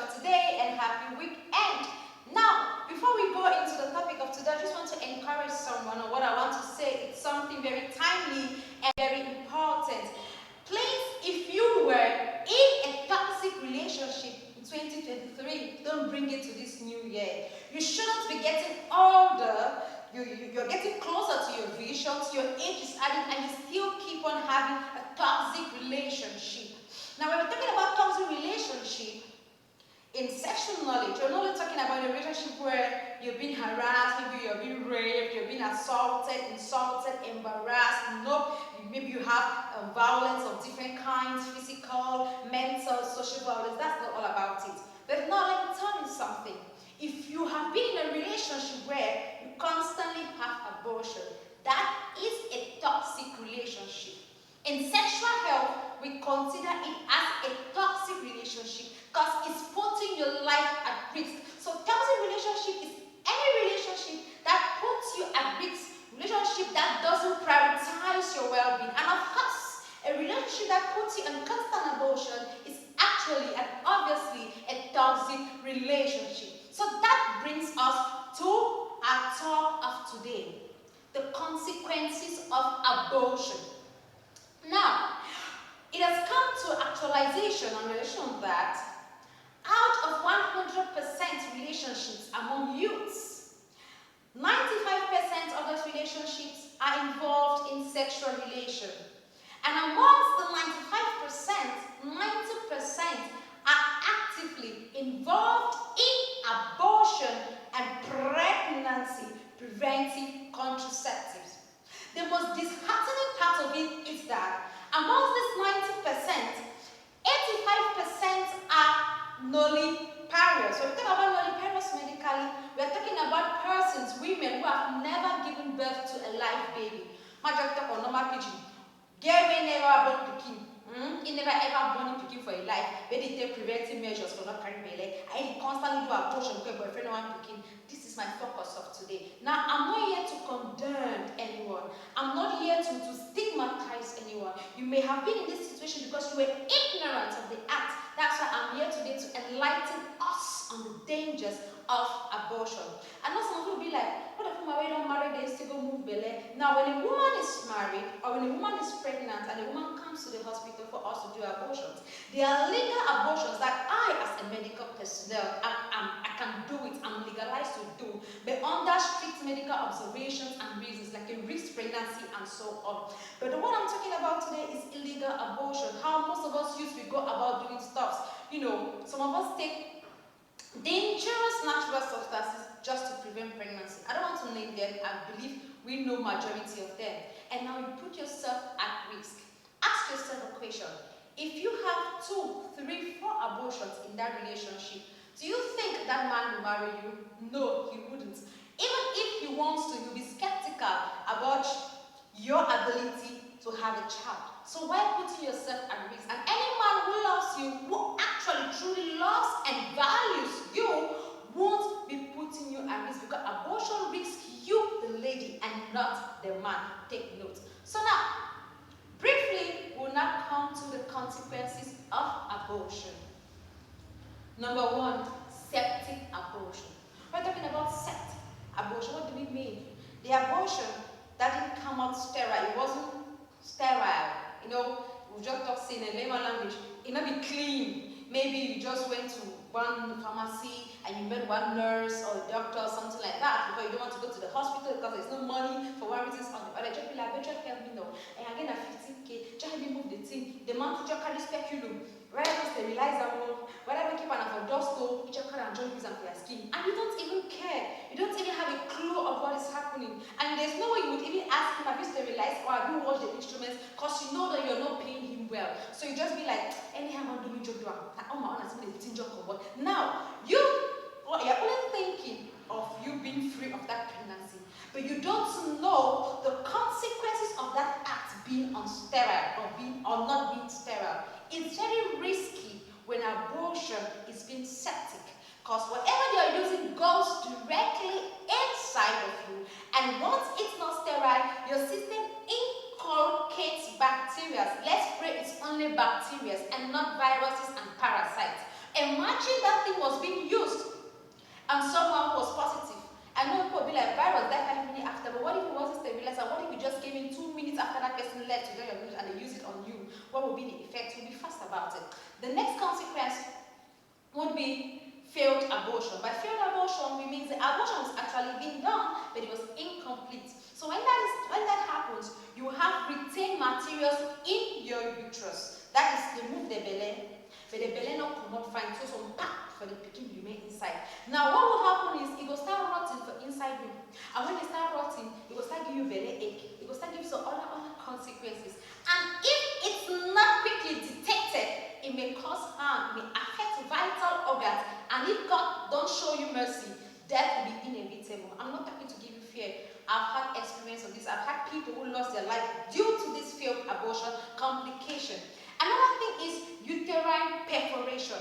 of today and happy weekend. Now, before we go into the topic of today, I just want to encourage someone, or what I want to say, it's something very timely and very important. Please, if you were in a toxic relationship in 2023, don't bring it to this new year. You shouldn't be getting older. You're getting closer to your visions, your age is adding, and you still keep on having a toxic relationship. Now, when we're talking about toxic relationship, in sexual knowledge, you're not only talking about a relationship where you're being harassed, maybe you're being raped, you're being assaulted, insulted, embarrassed. No, maybe you have violence of different kinds, physical, mental, social violence. That's not all about it. But now let me tell you something. If you have been in a relationship where you constantly have abortion, that is a toxic relationship. In sexual health, we consider it as a toxic relationship because it's putting your life at risk. So toxic relationship is any relationship that puts you at risk, relationship that doesn't prioritize your well-being. And of course, a relationship that puts you in constant abortion is actually and obviously a toxic relationship. So that brings us to our talk of today, the consequences of abortion. Now, it has come to actualization on relation that out of 100% relationships among youths, 95% of those relationships are involved in sexual relation. And amongst the 95%, 90% are actively involved in abortion and pregnancy preventive contraceptives. The most disheartening part of it is that amongst this 90%, 85% are nulliparous. So we're talking about nulliparous medically, we're talking about persons, women who have never given birth to a live baby. Major talk on normal pigeon. Girl may never born pikin. He never ever born pikin for a life. But they take preventive measures for not carrying baby. And he constantly do abortion because boyfriend want pikin. This is my focus of today. Now, I'm not here to condemn anyone. I'm not here to stigmatize anyone. You may have been in this situation because you were ignorant of the act. That's why I'm here today to enlighten us on the dangers of abortion. I know some people will be like, what if my don't marry, they still go move belly? Now, when a woman is married or when a woman is pregnant and a woman comes to the hospital for us to do abortions, there are legal abortions that I, as a medical personnel, I can do it. I'm legalized to do, but under strict medical observations and reasons, like a risk pregnancy and so on. But the one I'm talking about today is illegal abortion. How most of us used to go about doing stuff. You know, some of us take dangerous natural substances just to prevent pregnancy. I don't want to name them. I believe we know majority of them. And now you put yourself at risk. Ask yourself a question. If you have 2, 3, 4 abortions in that relationship, do you think that man will marry you? No, he wouldn't. Even if he wants to, you'll be skeptical about your ability to have a child. So why putting yourself at risk? And any man who loves you, who actually truly loves and values you, won't be putting you at risk because abortion risks you, the lady, and not the man. Take note. So now, briefly, we'll now come to the consequences of abortion. Number 1, septic abortion. We're talking about septic abortion. What do we mean? The abortion that didn't come out sterile. It wasn't sterile. You know, we just talk in a layman language. It might be clean. Maybe you just went to one pharmacy and you met one nurse or a doctor or something like that because you don't want to go to the hospital because there's no money for one reason or the other. Just be like, just help me now. And again at 15K, just help me move the thing. The man who just carry speculum, whether to sterilize them, whether we keep an for dust or you just carry and join use them for your skin. And you don't even care. You don't even have a clue of what is happening. And there's no way you would even ask him, have you sterilized or have you washed the instruments? Because you know that you're not paying him well. So you just be like, anyhow, I'm doing your job. Now, you're only thinking of you being free of that pregnancy, but you don't know the consequences of that act being unsterile or not being sterile. It's very risky when abortion is being septic, because whatever you're using goes directly inside of you, and once it's not sterile, your system inculcates bacteria. Let's pray it's only bacteria and not viruses and parasites. Imagine that thing was being used and someone was positive. I know people will be like, virus died 5 minutes after, but what if it wasn't stabilized? And what if you just came in 2 minutes after that person left to do your news and they use it on you? What will be the effect? You'll be fast about it. The next consequence would be failed abortion. By failed abortion, we mean the abortion was actually being done, but it was incomplete. So when that happens, you have retained materials in your uterus. That is, they move the belly, but the belly not come out fine. So some pack for the pikin remain inside. Now what will happen is it will start rotting for inside you. And when it start rotting, it will start giving you belly ache. It will start giving you some other consequences. And if it's not quickly detected, it may cause harm, it may affect vital organs, and if God don't show you mercy, death will be inevitable. I'm not talking to give you fear. I've had experience of this. I've had people who lost their life due to this failed abortion complication. Another thing is uterine perforation.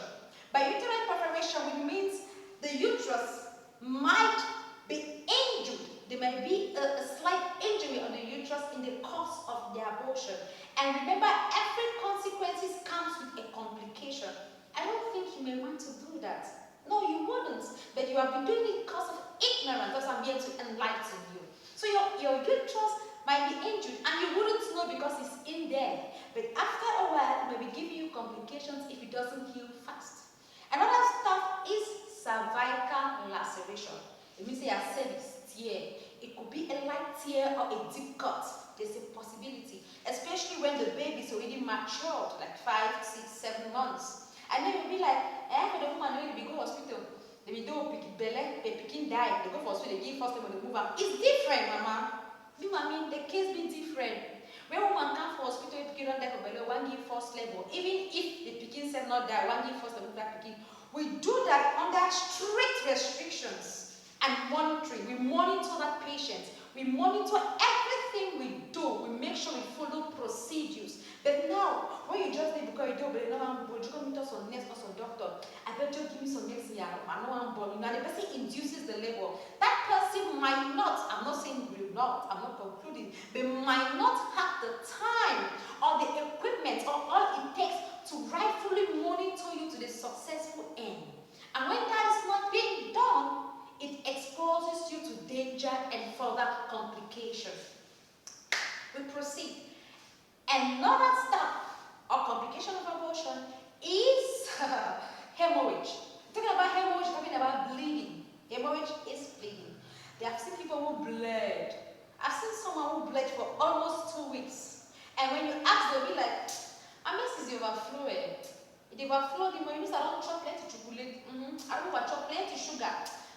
By uterine perforation, which means the uterus might be injured. There may be a slight injury on the uterus in the course of the abortion. And remember, every consequence comes with a complication. I don't think you may want to do that. No, you wouldn't. But you have been doing it because of ignorance. Because I'm here to enlighten you. So your uterus might be injured and you wouldn't know because it's in there. But after a while, it may be giving you complications if it doesn't heal fast. Another stuff is cervical laceration. It means a cervix tear. It could be a light tear or a deep cut. There's a possibility, especially when the baby is already matured, like 5, 6, 7 months. And then you'll be like, for the woman, when they go to hospital, they will do pick belly, they picking die, they go for hospital, they give first time when they move out. It's different, mama. You know what I mean? The case be different. When woman come for hospital, picking don't die for belly, one give first level. Even if the picking said not die, one give first level that picking. We do that under strict restrictions and monitoring. We monitor that patient. We monitor everything we do. We make sure we follow procedures. But now, when you just need because you do, but you know, you come meet us on nurse or some doctor. I bet you give me some medicine. I know I'm born. You know, the person induces the labor. That person might not. I'm not saying will not. I'm not concluding. But might not have the time or the equipment or all it takes to rightfully monitor you to the successful end. And when that is not being done, it exposes you to danger and further complications. We proceed. Another stuff or complication of abortion is hemorrhage. Talking about hemorrhage, talking about bleeding. Hemorrhage is bleeding. They have seen people who bled. I've seen someone who bled for almost 2 weeks. And when you ask, they'll be like, I miss is overflowing. It overflowed, you know, I don't chop plenty chocolate. I don't chop plenty sugar.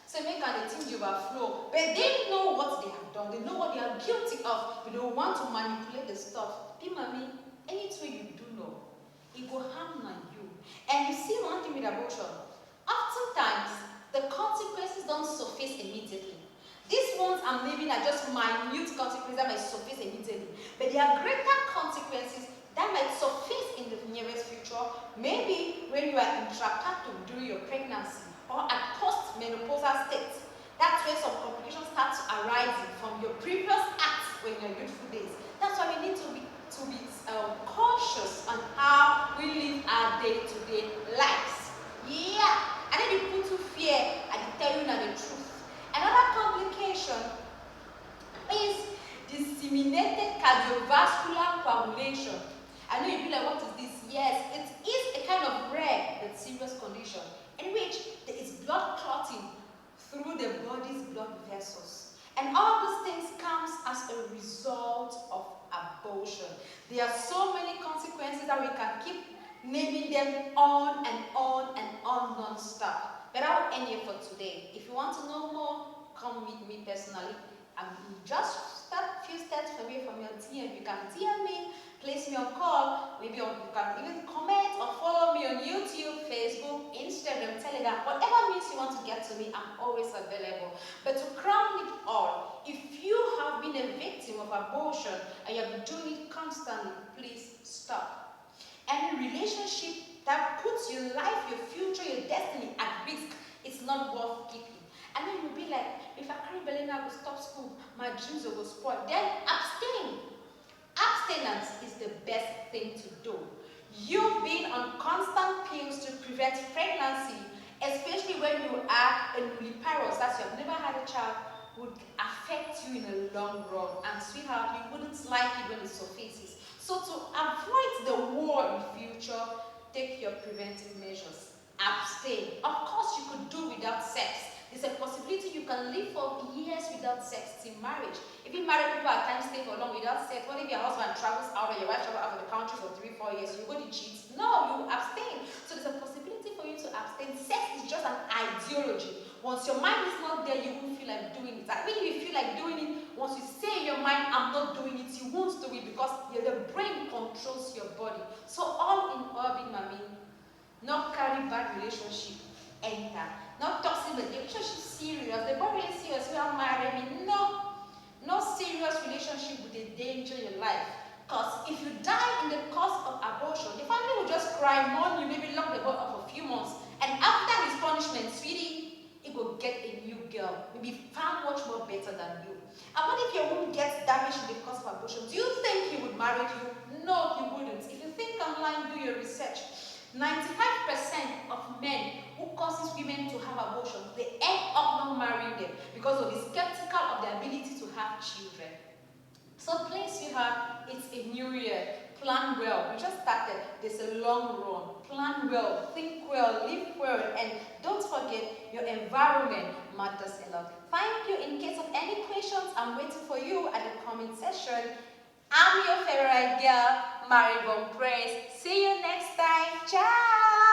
So make an thing overflow. But they know what they have done. They know what they are guilty of. But they want to manipulate the stuff. Mommy, anything you do know, it will harm on you. And you see one thing with abortion. Oftentimes, the consequences don't surface immediately. These ones I'm naming are just minute consequences that might surface immediately. But there are greater consequences that might surface in the nearest future. Maybe when you are intrapartum during your pregnancy or at post-menopausal state. That's where some complications start arising from your previous acts when you're youthful days. That's why we need to be cautious on how we live our day-to-day lives. Yeah, and then you put to fear and they tell you now the truth. Another complication is disseminated cardiovascular coagulation. I know you'll be like, what is this? Yes, it is a kind of rare but serious condition in which there is blood clotting through the body's blood vessels. And all these things comes as a result of abortion. There are so many consequences that we can keep naming them on and on and on non-stop. But I will end here for today. If you want to know more, come meet me personally. Just start a few steps away from your DM. You can DM me, place me on call, maybe you can even comment or follow me on YouTube, Facebook, Instagram, Telegram, whatever means you want to get to me, I'm always available. But to crown it all, if you have been a victim of abortion and you have been doing it constantly, please stop. Any relationship that puts your life, your future, your destiny at risk, it's not worth keeping. And then you'll be like, if I carry belly now, I will stop school, my dreams will spoil. Then abstain. Abstinence is the best thing to do. You being on constant pills to prevent pregnancy, especially when you are a nulliparous, that's you have never had a child, would affect you in the long run. And sweetheart, you wouldn't like it when it surfaces. So to avoid the war in future, take your preventive measures. Abstain. Of course, you could do without sex. There's a possibility you can live for years without sex till marriage. Even married people at times stay for long without sex. What if your husband travels out or your wife travels out of the country for 3-4 years? You go to cheat? No, you abstain. So there's a possibility for you to abstain. Sex is just an ideology. Once your mind is not there, you won't feel like doing it. I mean, if you feel like doing it, once you say in your mind, I'm not doing it, you won't do it because the brain controls your body. So all in all, being mommy, not carry bad relationship, enter. Not toxic, but the relationship serious. The boy really serious, we are married. I mean, no serious relationship would endanger your life. Because if you die in the course of abortion, the family will just cry, mourn you, maybe lock the boy up for a few months. And after his punishment, sweetie, he will get a new girl, maybe far much more better than you. And what if your womb gets damaged in the course of abortion? Do you think he would marry you? No, he wouldn't. If you think online, do your research. 95% of men who causes women to have abortion, they end up not marrying them because of the skeptical of their ability to have children. So please, sweetheart, it's a new year. Plan well. We just started. There's a long run. Plan well, think well, live well, and don't forget your environment matters a lot. Thank you. In case of any questions, I'm waiting for you at the comment section. I'm your favorite girl, Maribon Praise. See you next time. Ciao!